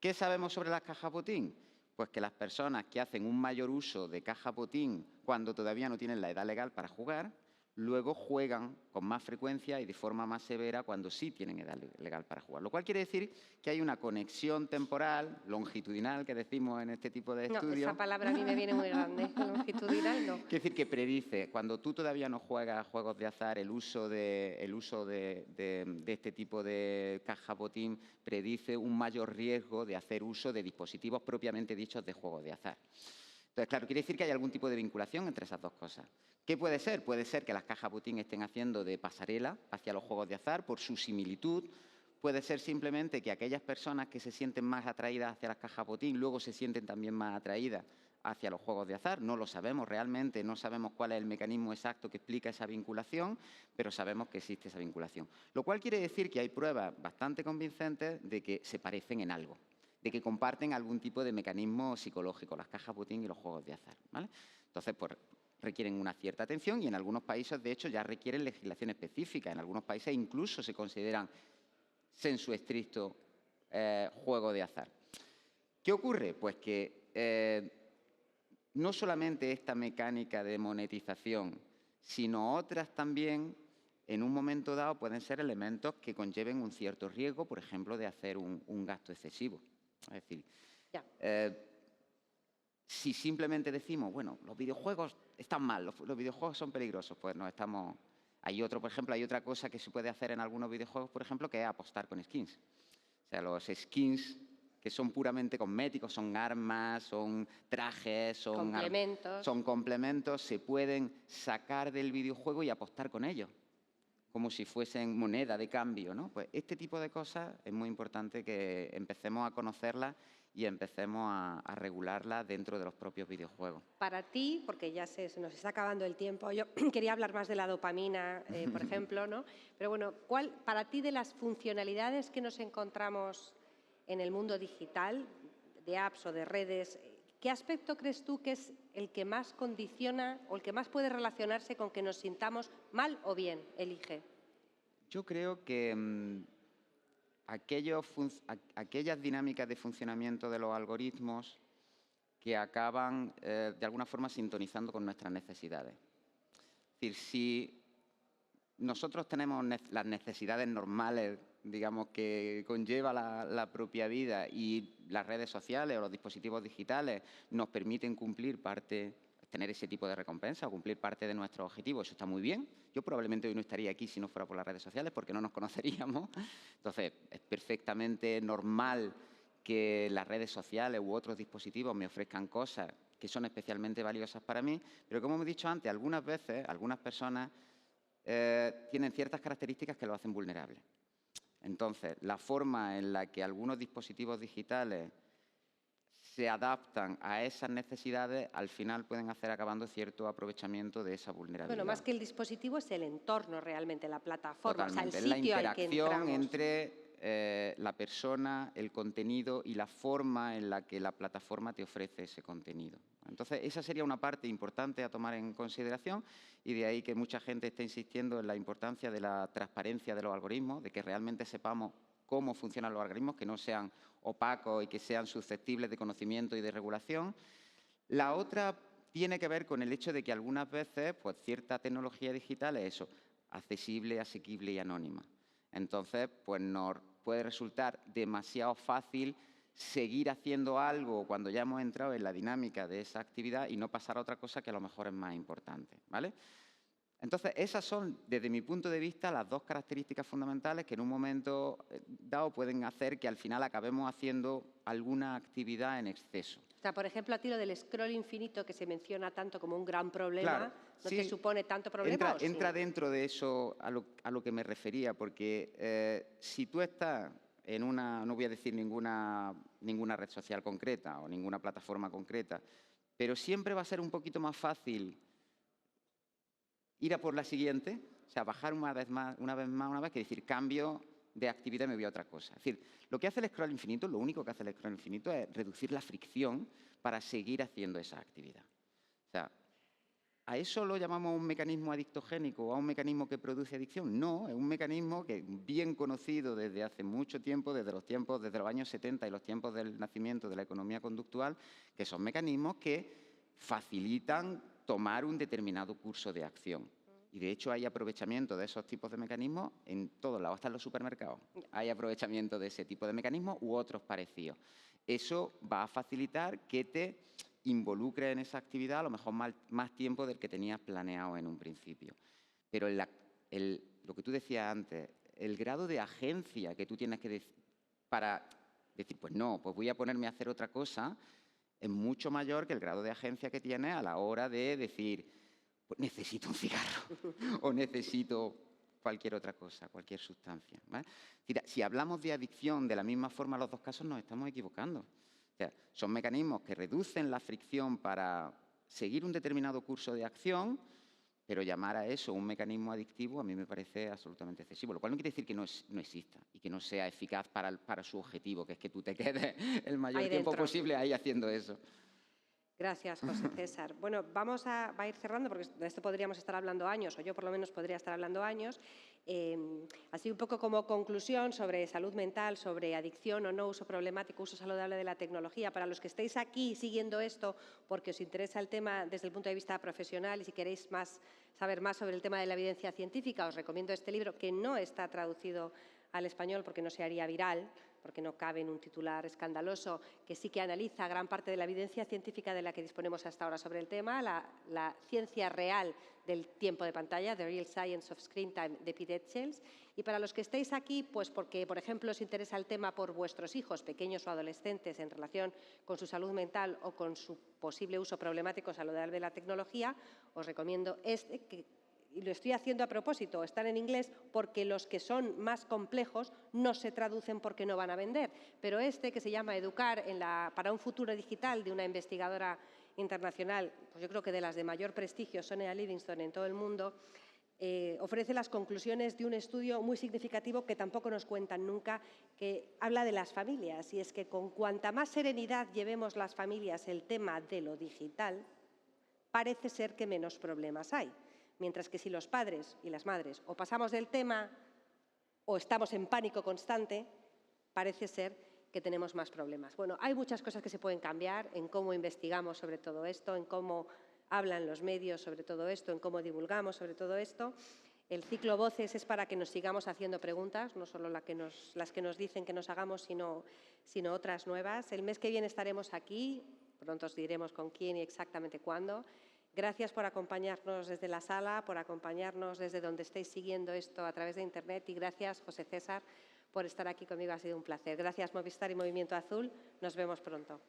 ¿Qué sabemos sobre las cajas botín? Pues que las personas que hacen un mayor uso de caja botín cuando todavía no tienen la edad legal para jugar, luego juegan con más frecuencia y de forma más severa cuando sí tienen edad legal para jugar. Lo cual quiere decir que hay una conexión temporal, longitudinal, que decimos en este tipo de estudios. No, esa palabra a mí me viene muy grande, longitudinal no. Quiere decir que predice, cuando tú todavía no juegas juegos de azar, el uso de este tipo de caja botín predice un mayor riesgo de hacer uso de dispositivos propiamente dichos de juegos de azar. Entonces, claro, quiere decir que hay algún tipo de vinculación entre esas dos cosas. ¿Qué puede ser? Puede ser que las cajas botín estén haciendo de pasarela hacia los juegos de azar por su similitud. Puede ser simplemente que aquellas personas que se sienten más atraídas hacia las cajas botín luego se sienten también más atraídas hacia los juegos de azar. No lo sabemos realmente, no sabemos cuál es el mecanismo exacto que explica esa vinculación, pero sabemos que existe esa vinculación. Lo cual quiere decir que hay pruebas bastante convincentes de que se parecen en algo, de que comparten algún tipo de mecanismo psicológico, las cajas botín y los juegos de azar, ¿vale? Entonces, pues requieren una cierta atención y en algunos países, de hecho, ya requieren legislación específica. En algunos países incluso se consideran sensu stricto juego de azar. ¿Qué ocurre? Pues que no solamente esta mecánica de monetización, sino otras también, en un momento dado, pueden ser elementos que conlleven un cierto riesgo, por ejemplo, de hacer un gasto excesivo. Es decir, si simplemente decimos, bueno, los videojuegos están mal, los videojuegos son peligrosos, pues no estamos... por ejemplo, hay otra cosa que se puede hacer en algunos videojuegos, por ejemplo, que es apostar con skins. O sea, los skins que son puramente cosméticos, son armas, son trajes, son complementos, se pueden sacar del videojuego y apostar con ellos, como si fuesen moneda de cambio, ¿no? Pues este tipo de cosas es muy importante que empecemos a conocerlas y empecemos a regularlas dentro de los propios videojuegos. Para ti, porque ya se nos está acabando el tiempo, yo quería hablar más de la dopamina, por ejemplo, ¿no? Pero bueno, ¿cuál para ti de las funcionalidades que nos encontramos en el mundo digital, de apps o de redes, qué aspecto crees tú que es el que más condiciona o el que más puede relacionarse con que nos sintamos mal o bien? Elige. Yo creo que aquellas dinámicas de funcionamiento de los algoritmos que acaban de alguna forma sintonizando con nuestras necesidades. Es decir, si nosotros tenemos las necesidades normales, digamos, que conlleva la propia vida y las redes sociales o los dispositivos digitales nos permiten tener ese tipo de recompensa o cumplir parte de nuestros objetivos, eso está muy bien. Yo probablemente hoy no estaría aquí si no fuera por las redes sociales porque no nos conoceríamos. Entonces, es perfectamente normal que las redes sociales u otros dispositivos me ofrezcan cosas que son especialmente valiosas para mí, pero como hemos dicho antes, algunas veces, algunas personas tienen ciertas características que lo hacen vulnerable. Entonces, la forma en la que algunos dispositivos digitales se adaptan a esas necesidades, al final pueden hacer acabando cierto aprovechamiento de esa vulnerabilidad. Bueno, más que el dispositivo es el entorno realmente, la plataforma, totalmente. O sea, el sitio es la al que entramos. interacción entre la persona, el contenido y la forma en la que la plataforma te ofrece ese contenido. Entonces, esa sería una parte importante a tomar en consideración y de ahí que mucha gente esté insistiendo en la importancia de la transparencia de los algoritmos, de que realmente sepamos cómo funcionan los algoritmos, que no sean opacos y que sean susceptibles de conocimiento y de regulación. La otra tiene que ver con el hecho de que algunas veces pues, cierta tecnología digital es eso, accesible, asequible y anónima. Entonces, pues nos puede resultar demasiado fácil seguir haciendo algo cuando ya hemos entrado en la dinámica de esa actividad y no pasar a otra cosa que a lo mejor es más importante, ¿vale? Entonces, esas son, desde mi punto de vista, las dos características fundamentales que en un momento dado pueden hacer que al final acabemos haciendo alguna actividad en exceso. O sea, por ejemplo, a ti lo del scroll infinito que se menciona tanto como un gran problema, claro, ¿no sí, te supone tanto problema? Entra dentro de eso a lo que me refería, porque si tú estás en una, no voy a decir ninguna red social concreta o ninguna plataforma concreta, pero siempre va a ser un poquito más fácil ir a por la siguiente, o sea, bajar una vez que decir cambio de actividad y me voy a otra cosa. Es decir, lo que hace el scroll infinito, lo único que hace el scroll infinito es reducir la fricción para seguir haciendo esa actividad. O sea, ¿a eso lo llamamos un mecanismo adictogénico o a un mecanismo que produce adicción? No, es un mecanismo que es bien conocido desde hace mucho tiempo, desde los años 70 y los tiempos del nacimiento de la economía conductual, que son mecanismos que facilitan tomar un determinado curso de acción. Y de hecho hay aprovechamiento de esos tipos de mecanismos en todos lados, hasta en los supermercados. Hay aprovechamiento de ese tipo de mecanismos u otros parecidos. Eso va a facilitar que te involucres en esa actividad a lo mejor más tiempo del que tenías planeado en un principio. Pero lo que tú decías antes, el grado de agencia que tú tienes que para decir, pues no, pues voy a ponerme a hacer otra cosa, es mucho mayor que el grado de agencia que tienes a la hora de decir, pues necesito un cigarro o necesito cualquier otra cosa, cualquier sustancia, ¿vale? Si hablamos de adicción de la misma forma en los dos casos, nos estamos equivocando. O sea, son mecanismos que reducen la fricción para seguir un determinado curso de acción, pero llamar a eso un mecanismo adictivo a mí me parece absolutamente excesivo, lo cual no quiere decir que no exista y que no sea eficaz para su objetivo, que es que tú te quedes el mayor tiempo posible ahí haciendo eso. Gracias, José César. Bueno, va a ir cerrando porque de esto podríamos estar hablando años, o yo por lo menos podría estar hablando años. Así un poco como conclusión sobre salud mental, sobre adicción o no, uso problemático, uso saludable de la tecnología. Para los que estéis aquí siguiendo esto porque os interesa el tema desde el punto de vista profesional y si queréis saber más sobre el tema de la evidencia científica, os recomiendo este libro que no está traducido al español porque no se haría viral, porque no cabe en un titular escandaloso, que sí que analiza gran parte de la evidencia científica de la que disponemos hasta ahora sobre el tema, la ciencia real del tiempo de pantalla, The Real Science of Screen Time, de Pete Etchells. Y para los que estéis aquí, pues porque, por ejemplo, os interesa el tema por vuestros hijos, pequeños o adolescentes, en relación con su salud mental o con su posible uso problemático saludable de la tecnología, os recomiendo y lo estoy haciendo a propósito, están en inglés porque los que son más complejos no se traducen porque no van a vender. Pero que se llama Educar para un futuro digital, de una investigadora internacional, pues yo creo que de las de mayor prestigio, Sonia Livingstone, en todo el mundo, ofrece las conclusiones de un estudio muy significativo que tampoco nos cuentan nunca, que habla de las familias. Y es que con cuanta más serenidad llevemos las familias el tema de lo digital, parece ser que menos problemas hay. Mientras que si los padres y las madres o pasamos del tema o estamos en pánico constante, parece ser que tenemos más problemas. Bueno, hay muchas cosas que se pueden cambiar en cómo investigamos sobre todo esto, en cómo hablan los medios sobre todo esto, en cómo divulgamos sobre todo esto. El ciclo Voces es para que nos sigamos haciendo preguntas, no solo las que nos dicen que nos hagamos, sino otras nuevas. El mes que viene estaremos aquí, pronto os diremos con quién y exactamente cuándo. Gracias por acompañarnos desde la sala, por acompañarnos desde donde estéis siguiendo esto a través de Internet y gracias, José César, por estar aquí conmigo. Ha sido un placer. Gracias, Movistar y Movimiento Azul. Nos vemos pronto.